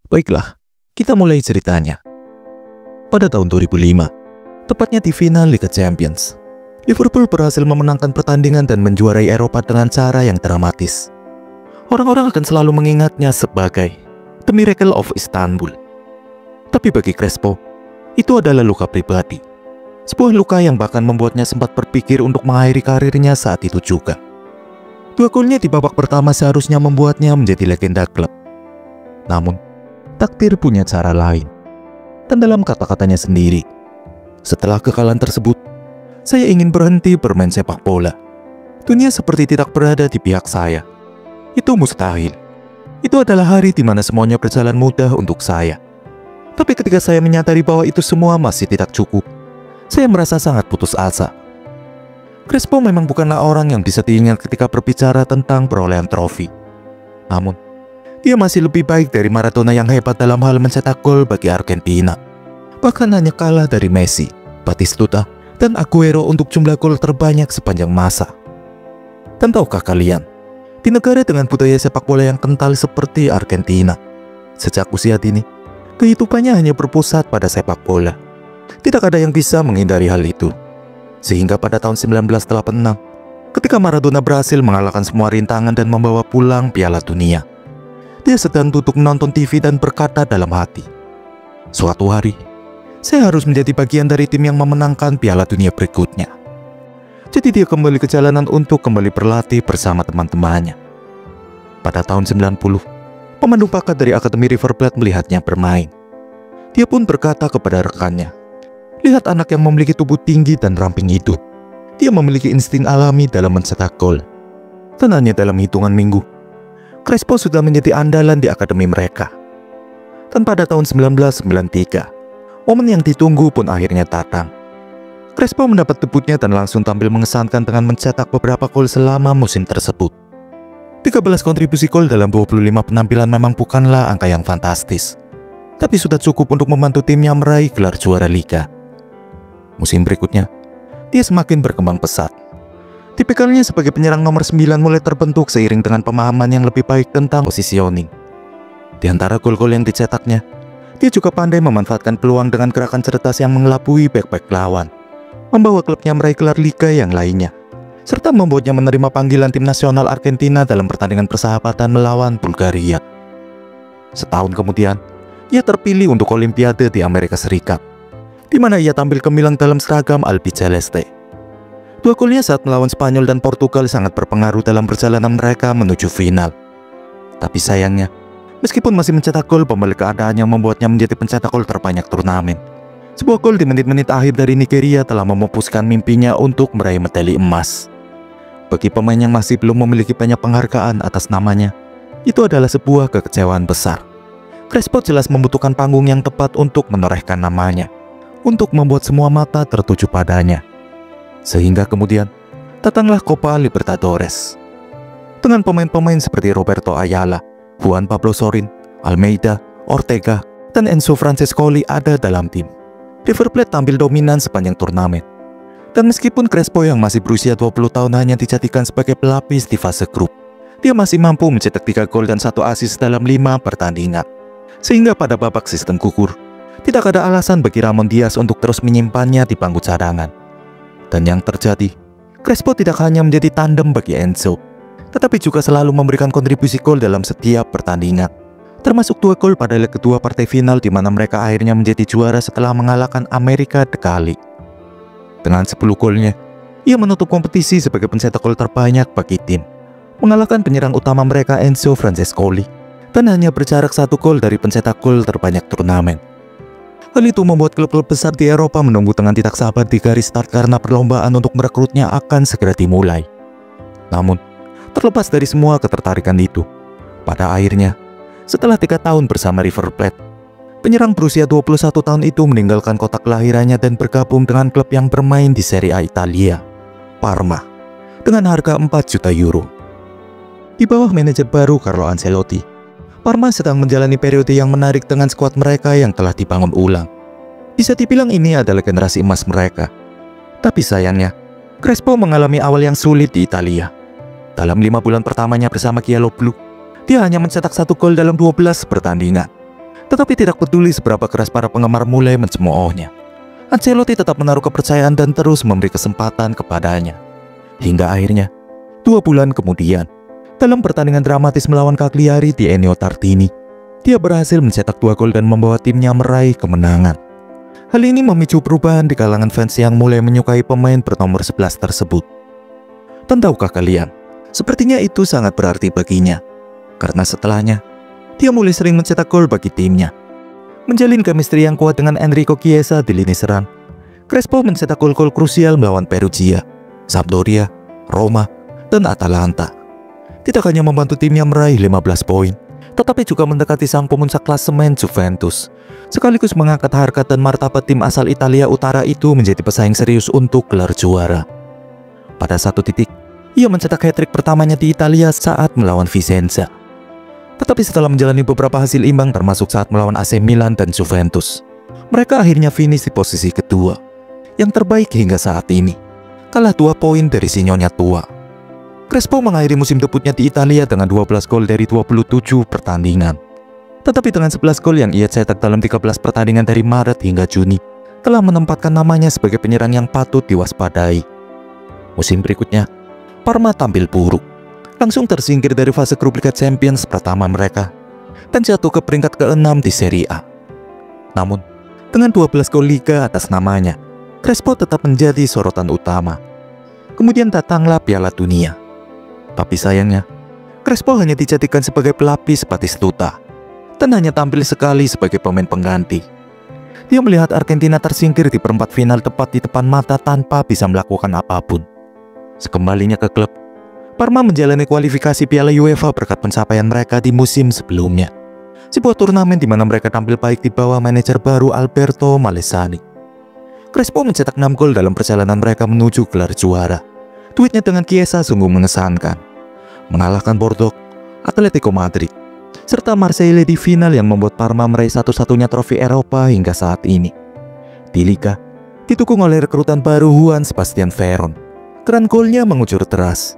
Baiklah, kita mulai ceritanya. Pada tahun 2005, tepatnya di final Liga Champions, Liverpool berhasil memenangkan pertandingan dan menjuarai Eropa dengan cara yang dramatis. Orang-orang akan selalu mengingatnya sebagai The Miracle of Istanbul. Tapi bagi Crespo, itu adalah luka pribadi. Sebuah luka yang bahkan membuatnya sempat berpikir untuk mengakhiri karirnya saat itu juga. 2 golnya di babak pertama seharusnya membuatnya menjadi legenda klub. Namun, takdir punya cara lain. Dan dalam kata-katanya sendiri, setelah kekalahan tersebut, saya ingin berhenti bermain sepak bola. Dunia seperti tidak berada di pihak saya. Itu mustahil. Itu adalah hari di mana semuanya berjalan mudah untuk saya. Tapi ketika saya menyadari bahwa itu semua masih tidak cukup, saya merasa sangat putus asa. Crespo memang bukanlah orang yang bisa diingat ketika berbicara tentang perolehan trofi. Namun, dia masih lebih baik dari Maradona yang hebat dalam hal mencetak gol bagi Argentina. Bahkan hanya kalah dari Messi, Batistuta, dan Aguero untuk jumlah gol terbanyak sepanjang masa. Dan tahukah kalian, di negara dengan budaya sepak bola yang kental seperti Argentina, sejak usia dini, kehidupannya hanya berpusat pada sepak bola. Tidak ada yang bisa menghindari hal itu. Sehingga pada tahun 1986, ketika Maradona berhasil mengalahkan semua rintangan dan membawa pulang Piala Dunia, dia sedang duduk menonton TV dan berkata dalam hati, "Suatu hari, saya harus menjadi bagian dari tim yang memenangkan Piala Dunia berikutnya." Jadi dia kembali ke jalanan untuk kembali berlatih bersama teman-temannya. Pada tahun 90, pemandu bakat dari Akademi River Plate melihatnya bermain. Dia pun berkata kepada rekannya, "Lihat anak yang memiliki tubuh tinggi dan ramping itu. Dia memiliki insting alami dalam mencetak gol." Dan hanya dalam hitungan minggu, Crespo sudah menjadi andalan di akademi mereka. Dan pada tahun 1993, momen yang ditunggu pun akhirnya datang. Crespo mendapat debutnya dan langsung tampil mengesankan dengan mencetak beberapa gol selama musim tersebut. 13 kontribusi gol dalam 25 penampilan memang bukanlah angka yang fantastis, tapi sudah cukup untuk membantu timnya meraih gelar juara Liga. Musim berikutnya, dia semakin berkembang pesat. Tipikalnya sebagai penyerang nomor 9 mulai terbentuk seiring dengan pemahaman yang lebih baik tentang positioning. Di antara gol-gol yang dicetaknya, dia juga pandai memanfaatkan peluang dengan gerakan cerdas yang mengelabui bek-bek lawan, membawa klubnya meraih gelar Liga yang lainnya, serta membuatnya menerima panggilan tim nasional Argentina dalam pertandingan persahabatan melawan Bulgaria. Setahun kemudian, ia terpilih untuk Olimpiade di Amerika Serikat, di mana ia tampil gemilang dalam seragam albiceleste. 2 golnya saat melawan Spanyol dan Portugal sangat berpengaruh dalam perjalanan mereka menuju final. Tapi sayangnya, meskipun masih mencetak gol, pembalik keadaan yang membuatnya menjadi pencetak gol terbanyak turnamen. Sebuah gol di menit-menit akhir dari Nigeria telah memupuskan mimpinya untuk meraih medali emas. Bagi pemain yang masih belum memiliki banyak penghargaan atas namanya, itu adalah sebuah kekecewaan besar. Crespo jelas membutuhkan panggung yang tepat untuk menorehkan namanya, untuk membuat semua mata tertuju padanya. Sehingga kemudian, datanglah Copa Libertadores. Dengan pemain-pemain seperti Roberto Ayala, Juan Pablo Sorin, Almeida, Ortega, dan Enzo Francescoli ada dalam tim, River Plate tampil dominan sepanjang turnamen. Dan meskipun Crespo yang masih berusia 20 tahun hanya dijadikan sebagai pelapis di fase grup, dia masih mampu mencetak 3 gol dan 1 assist dalam 5 pertandingan. Sehingga pada babak sistem gugur, tidak ada alasan bagi Ramon Diaz untuk terus menyimpannya di bangku cadangan. Dan yang terjadi, Crespo tidak hanya menjadi tandem bagi Enzo, tetapi juga selalu memberikan kontribusi gol dalam setiap pertandingan, termasuk 2 gol pada leg kedua partai final di mana mereka akhirnya menjadi juara setelah mengalahkan Amerika Dekali. Dengan 10 golnya, ia menutup kompetisi sebagai pencetak gol terbanyak bagi tim, mengalahkan penyerang utama mereka Enzo Francescoli, dan hanya berjarak 1 gol dari pencetak gol terbanyak turnamen. Hal itu membuat klub-klub besar di Eropa menunggu dengan tidak sabar di garis start karena perlombaan untuk merekrutnya akan segera dimulai. Namun, terlepas dari semua ketertarikan itu, pada akhirnya, setelah 3 tahun bersama River Plate, penyerang berusia 21 tahun itu meninggalkan kota kelahirannya dan bergabung dengan klub yang bermain di Serie A Italia, Parma, dengan harga 4 juta euro. Di bawah manajer baru Carlo Ancelotti, Parma sedang menjalani periode yang menarik dengan skuad mereka yang telah dibangun ulang. Bisa dibilang ini adalah generasi emas mereka. Tapi sayangnya, Crespo mengalami awal yang sulit di Italia. Dalam 5 bulan pertamanya bersama Giallo Blu, dia hanya mencetak 1 gol dalam 12 pertandingan. Tetapi tidak peduli seberapa keras para penggemar mulai mencemoohnya, Ancelotti tetap menaruh kepercayaan dan terus memberi kesempatan kepadanya. Hingga akhirnya, 2 bulan kemudian, dalam pertandingan dramatis melawan Cagliari di Ennio Tartini, dia berhasil mencetak 2 gol dan membawa timnya meraih kemenangan. Hal ini memicu perubahan di kalangan fans yang mulai menyukai pemain bernomor 11 tersebut. Dan tahukah kalian, sepertinya itu sangat berarti baginya, karena setelahnya, dia mulai sering mencetak gol bagi timnya. Menjalin chemistry yang kuat dengan Enrico Chiesa di lini serang, Crespo mencetak gol-gol krusial melawan Perugia, Sampdoria, Roma, dan Atalanta. Tidak hanya membantu timnya meraih 15 poin, tetapi juga mendekati sang pemuncak klasemen Juventus, sekaligus mengangkat harkat dan martabat tim asal Italia Utara itu menjadi pesaing serius untuk gelar juara. Pada satu titik, ia mencetak hat-trick pertamanya di Italia saat melawan Vicenza. Tetapi setelah menjalani beberapa hasil imbang termasuk saat melawan AC Milan dan Juventus, mereka akhirnya finish di posisi kedua, yang terbaik hingga saat ini, kalah 2 poin dari si nyonya tua. Crespo mengakhiri musim debutnya di Italia dengan 12 gol dari 27 pertandingan. Tetapi dengan 11 gol yang ia cetak dalam 13 pertandingan dari Maret hingga Juni, telah menempatkan namanya sebagai penyerang yang patut diwaspadai. Musim berikutnya, Parma tampil buruk, langsung tersingkir dari fase grup Liga Champions pertama mereka, dan jatuh ke peringkat ke-6 di Serie A. Namun, dengan 12 gol Liga atas namanya, Crespo tetap menjadi sorotan utama. Kemudian datanglah Piala Dunia. Tapi sayangnya, Crespo hanya dijadikan sebagai pelapis Batistuta, dan hanya tampil sekali sebagai pemain pengganti. Dia melihat Argentina tersingkir di perempat final tepat di depan mata tanpa bisa melakukan apapun. Sekembalinya ke klub, Parma menjalani kualifikasi Piala UEFA berkat pencapaian mereka di musim sebelumnya, sebuah turnamen di mana mereka tampil baik di bawah manajer baru Alberto Malesani. Crespo mencetak 6 gol dalam perjalanan mereka menuju gelar juara. Duetnya dengan Chiesa sungguh mengesankan, mengalahkan Bordeaux, Atletico Madrid, serta Marseille di final yang membuat Parma meraih satu-satunya trofi Eropa hingga saat ini. Di Liga, didukung oleh rekrutan baru Juan Sebastian Veron, keran golnya mengucur deras.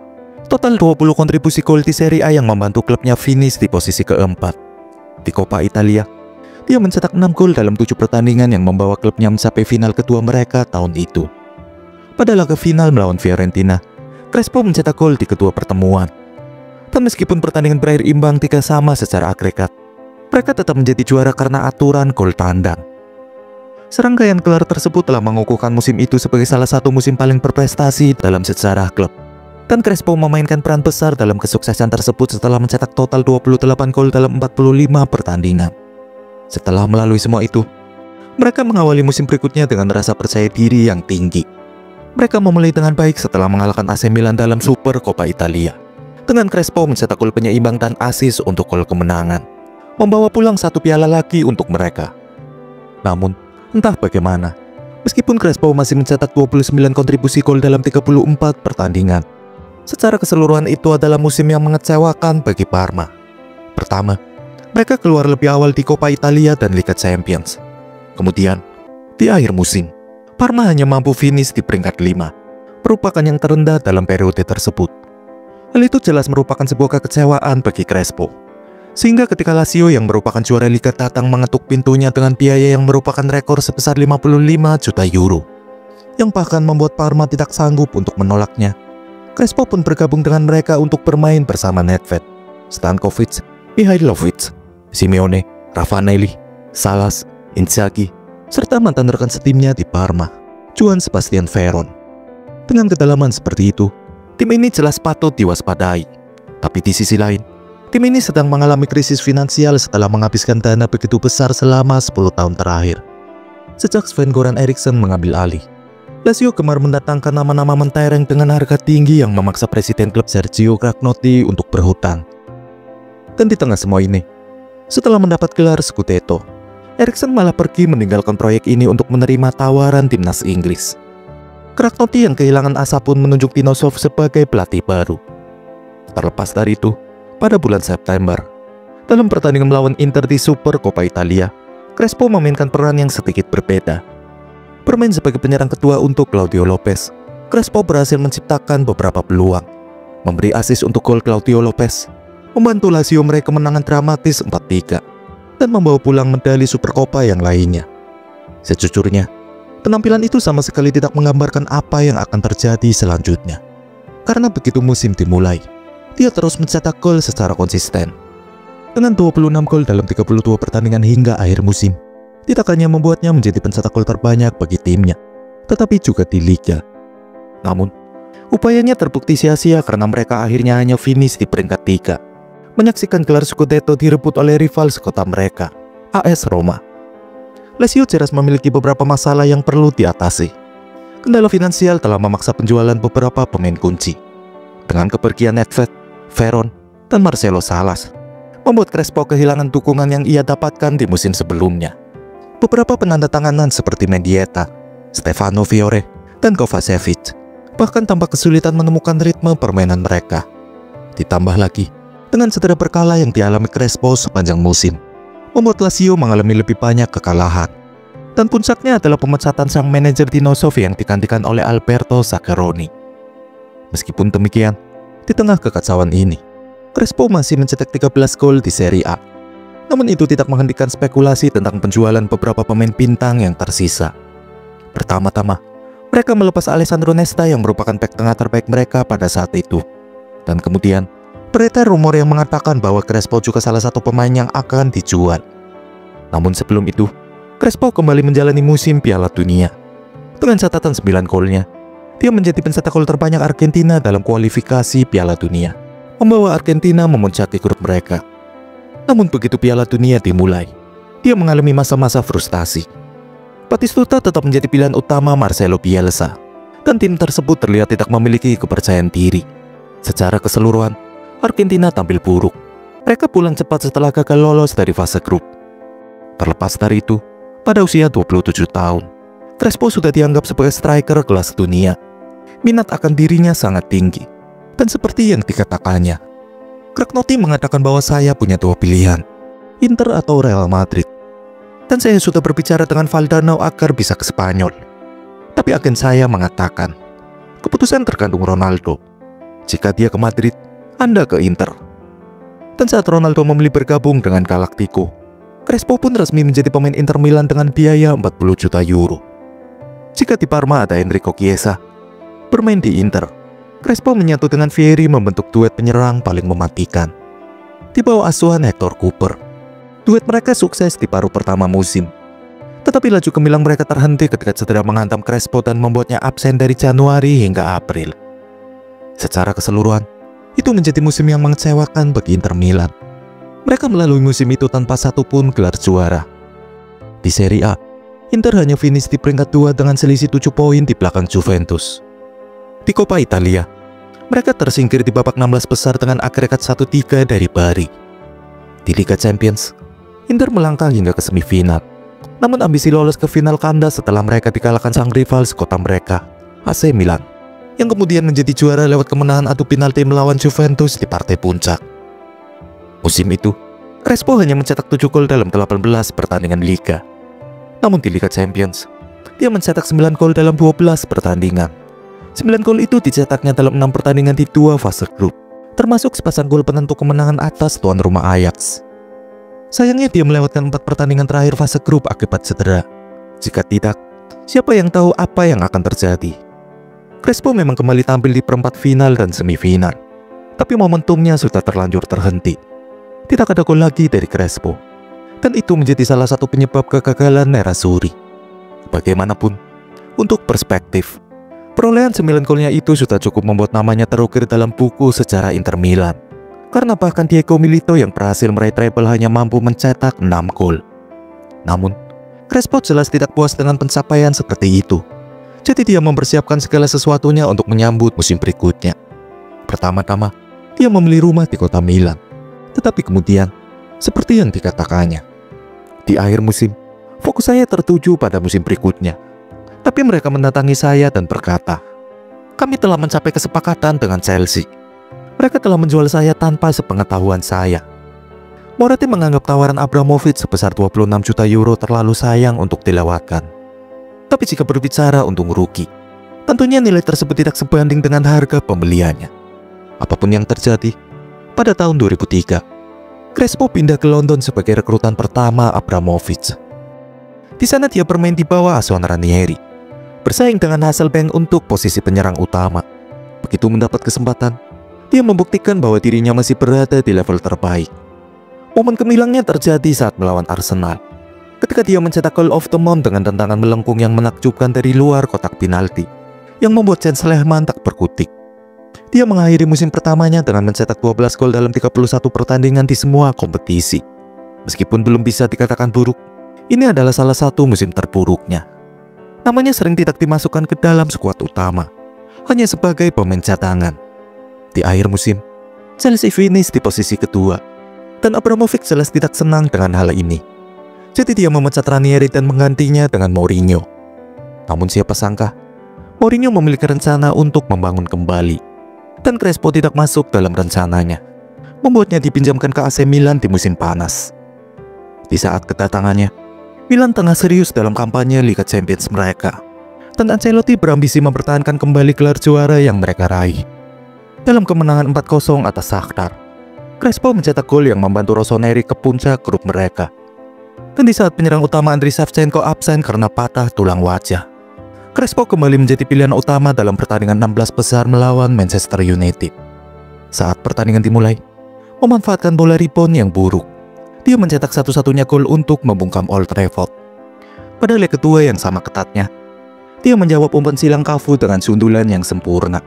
Total 20 kontribusi gol di Serie A yang membantu klubnya finish di posisi keempat. Di Coppa Italia, dia mencetak 6 gol dalam 7 pertandingan yang membawa klubnya mencapai final kedua mereka tahun itu. Pada laga final melawan Fiorentina, Crespo mencetak gol di kedua pertemuan. Dan meskipun pertandingan berakhir imbang 3-3 secara agregat, mereka tetap menjadi juara karena aturan gol tandang. Serangkaian gelar tersebut telah mengukuhkan musim itu sebagai salah satu musim paling berprestasi dalam sejarah klub. Dan Crespo memainkan peran besar dalam kesuksesan tersebut setelah mencetak total 28 gol dalam 45 pertandingan. Setelah melalui semua itu, mereka mengawali musim berikutnya dengan rasa percaya diri yang tinggi. Mereka memulai dengan baik setelah mengalahkan AC Milan dalam Super Coppa Italia, dengan Crespo mencetak gol penyeimbang dan assist untuk gol kemenangan, membawa pulang 1 piala lagi untuk mereka. Namun, entah bagaimana, meskipun Crespo masih mencetak 29 kontribusi gol dalam 34 pertandingan, secara keseluruhan itu adalah musim yang mengecewakan bagi Parma. Pertama, mereka keluar lebih awal di Coppa Italia dan Liga Champions. Kemudian, di akhir musim, Parma hanya mampu finish di peringkat 5, merupakan yang terendah dalam periode tersebut. Hal itu jelas merupakan sebuah kekecewaan bagi Crespo. Sehingga ketika Lazio yang merupakan juara Liga datang mengetuk pintunya dengan biaya yang merupakan rekor sebesar 55 juta euro, yang bahkan membuat Parma tidak sanggup untuk menolaknya, Crespo pun bergabung dengan mereka untuk bermain bersama Nedved, Stankovic, Mihailovic, Simeone, Raffanelli, Salas, Inzaghi, serta mantan rekan setimnya di Parma, Juan Sebastian Veron. Dengan kedalaman seperti itu, tim ini jelas patut diwaspadai. Tapi di sisi lain, tim ini sedang mengalami krisis finansial setelah menghabiskan dana begitu besar selama 10 tahun terakhir. Sejak Sven-Goran Eriksson mengambil alih, Lazio gemar mendatangkan nama-nama mentereng dengan harga tinggi yang memaksa presiden klub Sergio Cragnotti untuk berhutang. Dan di tengah semua ini, setelah mendapat gelar Scudetto, Eriksson malah pergi meninggalkan proyek ini untuk menerima tawaran timnas Inggris. Cragnotti yang kehilangan asa pun menunjuk Tinosov sebagai pelatih baru. Terlepas dari itu, pada bulan September, dalam pertandingan melawan Inter di Super Coppa Italia, Crespo memainkan peran yang sedikit berbeda. Bermain sebagai penyerang kedua untuk Claudio Lopez, Crespo berhasil menciptakan beberapa peluang, memberi assist untuk gol Claudio Lopez, membantu Lazio meraih kemenangan dramatis 4-3, dan membawa pulang medali Supercopa yang lainnya. Sejujurnya, penampilan itu sama sekali tidak menggambarkan apa yang akan terjadi selanjutnya. Karena begitu musim dimulai, dia terus mencetak gol secara konsisten. Dengan 26 gol dalam 32 pertandingan hingga akhir musim, tidak hanya membuatnya menjadi pencetak gol terbanyak bagi timnya, tetapi juga di liga. Namun, upayanya terbukti sia-sia karena mereka akhirnya hanya finish di peringkat 3, menyaksikan gelar Scudetto direbut oleh rival sekota mereka, AS Roma. Lazio jelas memiliki beberapa masalah yang perlu diatasi. Kendala finansial telah memaksa penjualan beberapa pemain kunci. Dengan kepergian Nedved, Veron, dan Marcelo Salas, membuat Crespo kehilangan dukungan yang ia dapatkan di musim sebelumnya. Beberapa penandatanganan seperti Mendieta, Stefano Fiore, dan Kovacevic bahkan tampak kesulitan menemukan ritme permainan mereka. Ditambah lagi dengan cedera berkala yang dialami Crespo sepanjang musim, membuat Lazio mengalami lebih banyak kekalahan. Dan puncaknya adalah pemecatan sang manajer Dinosof yang digantikan oleh Alberto Zaccheroni. Meskipun demikian, di tengah kekacauan ini, Crespo masih mencetak 13 gol di Serie A. Namun itu tidak menghentikan spekulasi tentang penjualan beberapa pemain bintang yang tersisa. Pertama-tama, mereka melepas Alessandro Nesta yang merupakan bek tengah terbaik mereka pada saat itu. Dan kemudian, beredar rumor yang mengatakan bahwa Crespo juga salah satu pemain yang akan dijual. Namun sebelum itu, Crespo kembali menjalani musim Piala Dunia. Dengan catatan 9 golnya, dia menjadi pencetak gol terbanyak Argentina dalam kualifikasi Piala Dunia, membawa Argentina memuncaki grup mereka. Namun begitu Piala Dunia dimulai, dia mengalami masa-masa frustasi. Batistuta tetap menjadi pilihan utama Marcelo Bielsa, dan tim tersebut terlihat tidak memiliki kepercayaan diri. Secara keseluruhan, Argentina tampil buruk. Mereka pulang cepat setelah gagal lolos dari fase grup. Terlepas dari itu, pada usia 27 tahun, Crespo sudah dianggap sebagai striker kelas dunia. Minat akan dirinya sangat tinggi. Dan seperti yang dikatakannya, Cragnotti mengatakan bahwa saya punya dua pilihan, Inter atau Real Madrid. Dan saya sudah berbicara dengan Valdano agar bisa ke Spanyol. Tapi agen saya mengatakan, keputusan tergantung Ronaldo. Jika dia ke Madrid, Anda ke Inter. Dan saat Ronaldo memilih bergabung dengan Galactico, Crespo pun resmi menjadi pemain Inter Milan dengan biaya 40 juta euro. Jika di Parma ada Enrico Chiesa, bermain di Inter, Crespo menyatu dengan Vieri membentuk duet penyerang paling mematikan. Di bawah asuhan Hector Cooper, duet mereka sukses di paruh pertama musim. Tetapi laju gemilang mereka terhenti ketika cedera menghantam Crespo dan membuatnya absen dari Januari hingga April. Secara keseluruhan, itu menjadi musim yang mengecewakan bagi Inter Milan. Mereka melalui musim itu tanpa satupun gelar juara. Di Serie A, Inter hanya finish di peringkat 2 dengan selisih 7 poin di belakang Juventus. Di Coppa Italia, mereka tersingkir di babak 16 besar dengan agregat 1-3 dari Bari. Di Liga Champions, Inter melangkah hingga ke semifinal. Namun ambisi lolos ke final kandas setelah mereka dikalahkan sang rival sekota mereka, AC Milan, yang kemudian menjadi juara lewat kemenangan adu penalti melawan Juventus di partai puncak. Musim itu, Crespo hanya mencetak 7 gol dalam 18 pertandingan Liga. Namun di Liga Champions, dia mencetak 9 gol dalam 12 pertandingan. 9 gol itu dicetaknya dalam 6 pertandingan di 2 fase grup, termasuk sepasang gol penentu kemenangan atas tuan rumah Ajax. Sayangnya dia melewatkan 4 pertandingan terakhir fase grup akibat cedera. Jika tidak, siapa yang tahu apa yang akan terjadi? Crespo memang kembali tampil di perempat final dan semifinal, tapi momentumnya sudah terlanjur terhenti. Tidak ada gol lagi dari Crespo, dan itu menjadi salah satu penyebab kegagalan Nerazzurri. Bagaimanapun, untuk perspektif, perolehan 9 golnya itu sudah cukup membuat namanya terukir dalam buku sejarah Inter Milan. Karena bahkan Diego Milito yang berhasil meraih treble hanya mampu mencetak 6 gol. Namun, Crespo jelas tidak puas dengan pencapaian seperti itu. Jadi dia mempersiapkan segala sesuatunya untuk menyambut musim berikutnya. Pertama-tama, dia membeli rumah di kota Milan. Tetapi kemudian, seperti yang dikatakannya, di akhir musim, fokus saya tertuju pada musim berikutnya. Tapi mereka mendatangi saya dan berkata, kami telah mencapai kesepakatan dengan Chelsea. Mereka telah menjual saya tanpa sepengetahuan saya. Moratti menganggap tawaran Abramovich sebesar 26 juta euro terlalu sayang untuk dilewatkan. Tapi jika berbicara untung rugi, tentunya nilai tersebut tidak sebanding dengan harga pembeliannya. Apapun yang terjadi, pada tahun 2003, Crespo pindah ke London sebagai rekrutan pertama Abramovich. Di sana dia bermain di bawah asuhan Ranieri, bersaing dengan Hasselbank untuk posisi penyerang utama. Begitu mendapat kesempatan, dia membuktikan bahwa dirinya masih berada di level terbaik. Momen gemilangnya terjadi saat melawan Arsenal, ketika dia mencetak goal of the month dengan tendangan melengkung yang menakjubkan dari luar kotak penalti, yang membuat Jens Lehmann tak berkutik. Dia mengakhiri musim pertamanya dengan mencetak 12 gol dalam 31 pertandingan di semua kompetisi. Meskipun belum bisa dikatakan buruk, ini adalah salah satu musim terburuknya. Namanya sering tidak dimasukkan ke dalam skuad utama, hanya sebagai pemain cadangan. Di akhir musim, Chelsea finish di posisi kedua, dan Abramovich jelas tidak senang dengan hal ini. Jadi dia memecat Ranieri dan menggantinya dengan Mourinho. Namun siapa sangka, Mourinho memiliki rencana untuk membangun kembali, dan Crespo tidak masuk dalam rencananya, membuatnya dipinjamkan ke AC Milan di musim panas. Di saat kedatangannya, Milan tengah serius dalam kampanye Liga Champions mereka, dan Ancelotti berambisi mempertahankan kembali gelar juara yang mereka raih. Dalam kemenangan 4-0 atas Shakhtar, Crespo mencetak gol yang membantu Rossoneri ke puncak grup mereka. Dan di saat penyerang utama Andriy Shevchenko absen karena patah tulang wajah, Crespo kembali menjadi pilihan utama dalam pertandingan 16 besar melawan Manchester United. Saat pertandingan dimulai, memanfaatkan bola rebound yang buruk, dia mencetak satu-satunya gol untuk membungkam Old Trafford. Pada leg kedua yang sama ketatnya, dia menjawab umpan silang Cafu dengan sundulan yang sempurna,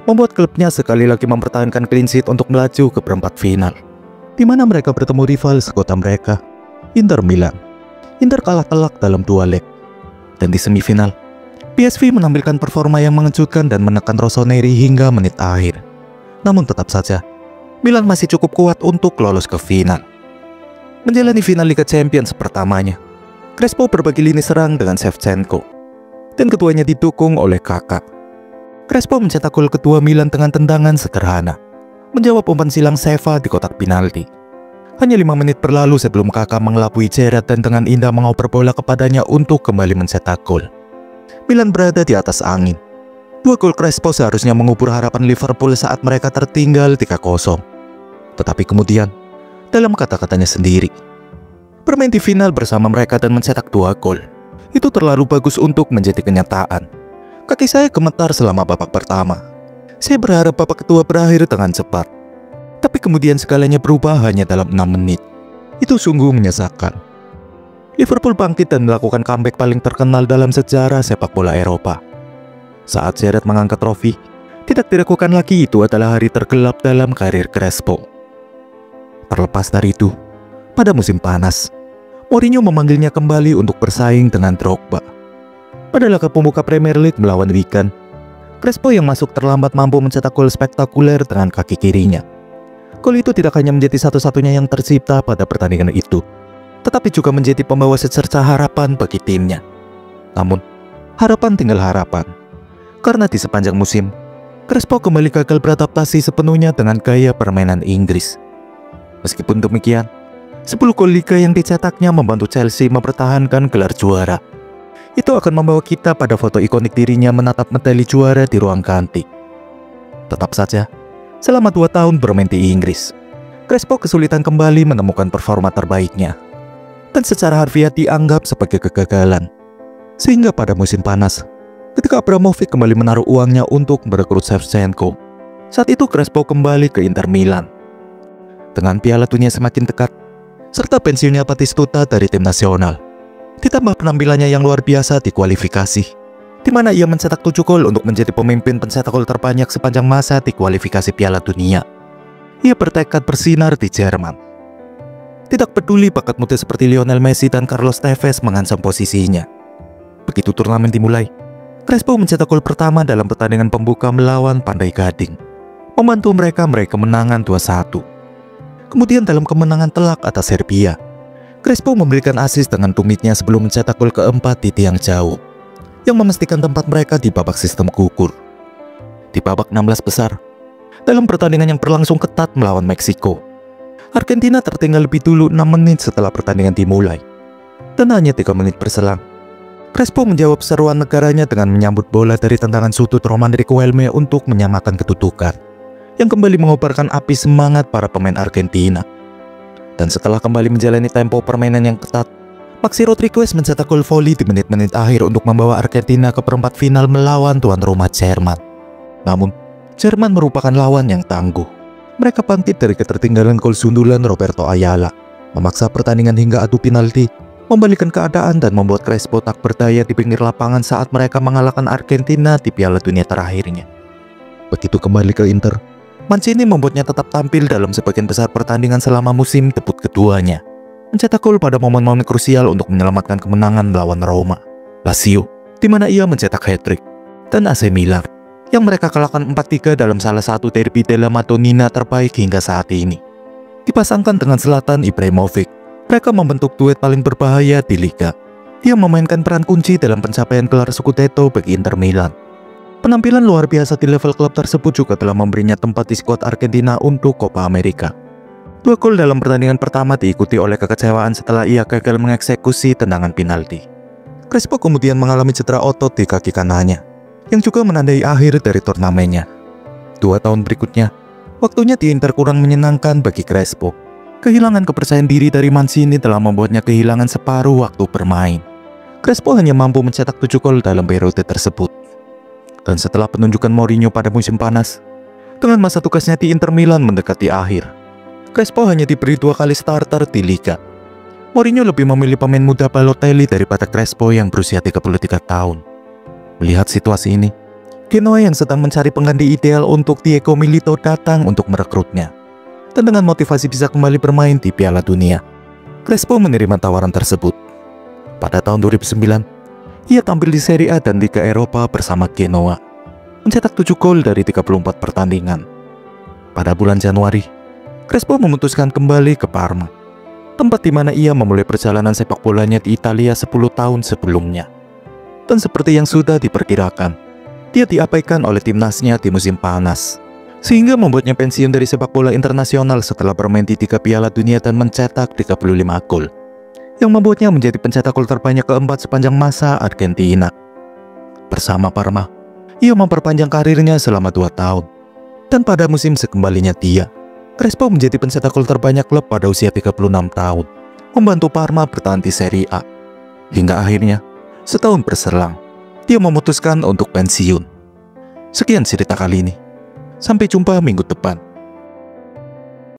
membuat klubnya sekali lagi mempertahankan clean sheet untuk melaju ke perempat final, di mana mereka bertemu rival sekota mereka, Inter Milan. Inter kalah telak dalam 2 leg, dan di semifinal, PSV menampilkan performa yang mengejutkan dan menekan Rossoneri hingga menit akhir. Namun tetap saja, Milan masih cukup kuat untuk lolos ke final. Menjalani final Liga Champions pertamanya, Crespo berbagi lini serang dengan Shevchenko, dan keduanya didukung oleh Kakak. Crespo mencetak gol kedua Milan dengan tendangan sederhana, menjawab umpan silang Seva di kotak penalti. Hanya 5 menit berlalu sebelum Kakak mengelabui Gerrard dan dengan indah mengoper bola kepadanya untuk kembali mencetak gol. Milan berada di atas angin. 2 gol Crespo seharusnya mengubur harapan Liverpool saat mereka tertinggal 3-0. Tetapi kemudian, dalam kata-katanya sendiri, bermain di final bersama mereka dan mencetak 2 gol, itu terlalu bagus untuk menjadi kenyataan. Kaki saya gemetar selama babak pertama. Saya berharap babak kedua berakhir dengan cepat. Tapi kemudian segalanya berubah hanya dalam 6 menit. Itu sungguh menyesakan. Liverpool bangkit dan melakukan comeback paling terkenal dalam sejarah sepak bola Eropa. Saat Gerrard mengangkat trofi, tidak diragukan lagi itu adalah hari tergelap dalam karir Crespo. Terlepas dari itu, pada musim panas, Mourinho memanggilnya kembali untuk bersaing dengan Drogba. Pada laga pembuka Premier League melawan Wigan, Crespo yang masuk terlambat mampu mencetak gol spektakuler dengan kaki kirinya. Gol itu tidak hanya menjadi satu-satunya yang tercipta pada pertandingan itu, tetapi juga menjadi pembawa secerca harapan bagi timnya. Namun, harapan tinggal harapan, karena di sepanjang musim, Crespo kembali gagal beradaptasi sepenuhnya dengan gaya permainan Inggris. Meskipun demikian, 10 gol Liga yang dicetaknya membantu Chelsea mempertahankan gelar juara. Itu akan membawa kita pada foto ikonik dirinya menatap medali juara di ruang ganti. Tetap saja, selama 2 tahun bermain di Inggris, Crespo kesulitan kembali menemukan performa terbaiknya, dan secara harfiah dianggap sebagai kegagalan. Sehingga pada musim panas, ketika Abramovich kembali menaruh uangnya untuk merekrut Shevchenko, saat itu Crespo kembali ke Inter Milan. Dengan Piala Dunia semakin dekat, serta pensiunnya Batistuta dari tim nasional, ditambah penampilannya yang luar biasa di kualifikasi, di mana ia mencetak 7 gol untuk menjadi pemimpin pencetak gol terbanyak sepanjang masa di kualifikasi Piala Dunia. Ia bertekad bersinar di Jerman. Tidak peduli bakat muda seperti Lionel Messi dan Carlos Tevez mengancam posisinya. Begitu turnamen dimulai, Crespo mencetak gol pertama dalam pertandingan pembuka melawan Pandai Gading, membantu mereka meraih kemenangan 2-1. Kemudian dalam kemenangan telak atas Serbia, Crespo memberikan assist dengan tumitnya sebelum mencetak gol keempat di tiang jauh, yang memastikan tempat mereka di babak sistem gugur. Di babak 16 besar, dalam pertandingan yang berlangsung ketat melawan Meksiko, Argentina tertinggal lebih dulu 6 menit setelah pertandingan dimulai. Dan hanya 3 menit berselang, Crespo menjawab seruan negaranya dengan menyambut bola dari tendangan sudut Roman Riquelme untuk menyamakan kedudukan, yang kembali mengobarkan api semangat para pemain Argentina. Dan setelah kembali menjalani tempo permainan yang ketat, Maxi Rodriguez mencetak gol voli di menit-menit akhir untuk membawa Argentina ke perempat final melawan tuan rumah Jerman. Namun, Jerman merupakan lawan yang tangguh. Mereka bangkit dari ketertinggalan gol sundulan Roberto Ayala, memaksa pertandingan hingga adu penalti, membalikan keadaan dan membuat Crespo tak berdaya di pinggir lapangan saat mereka mengalahkan Argentina di Piala Dunia terakhirnya. Begitu kembali ke Inter, Mancini membuatnya tetap tampil dalam sebagian besar pertandingan selama musim debut keduanya, mencetak gol pada momen-momen krusial untuk menyelamatkan kemenangan melawan Roma, Lazio, di mana ia mencetak hat-trick, dan AC Milan, yang mereka kalahkan 4-3 dalam salah satu derby della Madonnina terbaik hingga saat ini. Dipasangkan dengan Zlatan Ibrahimovic, mereka membentuk duet paling berbahaya di Liga. Ia memainkan peran kunci dalam pencapaian gelar Scudetto bagi Inter Milan. Penampilan luar biasa di level klub tersebut juga telah memberinya tempat di skuad Argentina untuk Copa America. 2 gol dalam pertandingan pertama diikuti oleh kekecewaan setelah ia gagal mengeksekusi tendangan penalti. Crespo kemudian mengalami cedera otot di kaki kanannya, yang juga menandai akhir dari turnamennya. 2 tahun berikutnya, waktunya di Inter kurang menyenangkan bagi Crespo. Kehilangan kepercayaan diri dari Mancini telah membuatnya kehilangan separuh waktu bermain. Crespo hanya mampu mencetak 7 gol dalam periode tersebut. Dan setelah penunjukan Mourinho pada musim panas, dengan masa tugasnya di Inter Milan mendekati akhir, Crespo hanya diberi 2 kali starter di Liga. Mourinho lebih memilih pemain muda Balotelli daripada Crespo yang berusia 33 tahun. Melihat situasi ini, Genoa yang sedang mencari pengganti ideal untuk Diego Milito datang untuk merekrutnya. Dan dengan motivasi bisa kembali bermain di Piala Dunia, Crespo menerima tawaran tersebut. Pada tahun 2009, ia tampil di Serie A dan Liga Eropa bersama Genoa, mencetak 7 gol dari 34 pertandingan. Pada bulan Januari, Crespo memutuskan kembali ke Parma, tempat di mana ia memulai perjalanan sepak bolanya di Italia 10 tahun sebelumnya. Dan seperti yang sudah diperkirakan, dia diabaikan oleh timnasnya di musim panas, sehingga membuatnya pensiun dari sepak bola internasional setelah bermain di 3 Piala Dunia dan mencetak 35 gol, yang membuatnya menjadi pencetak gol terbanyak keempat sepanjang masa Argentina. Bersama Parma, ia memperpanjang karirnya selama 2 tahun. Dan pada musim sekembalinya dia, Crespo menjadi pencetak gol terbanyak klub pada usia 36 tahun, membantu Parma bertahan di Serie A. Hingga akhirnya, setahun berselang, dia memutuskan untuk pensiun. Sekian cerita kali ini. Sampai jumpa minggu depan.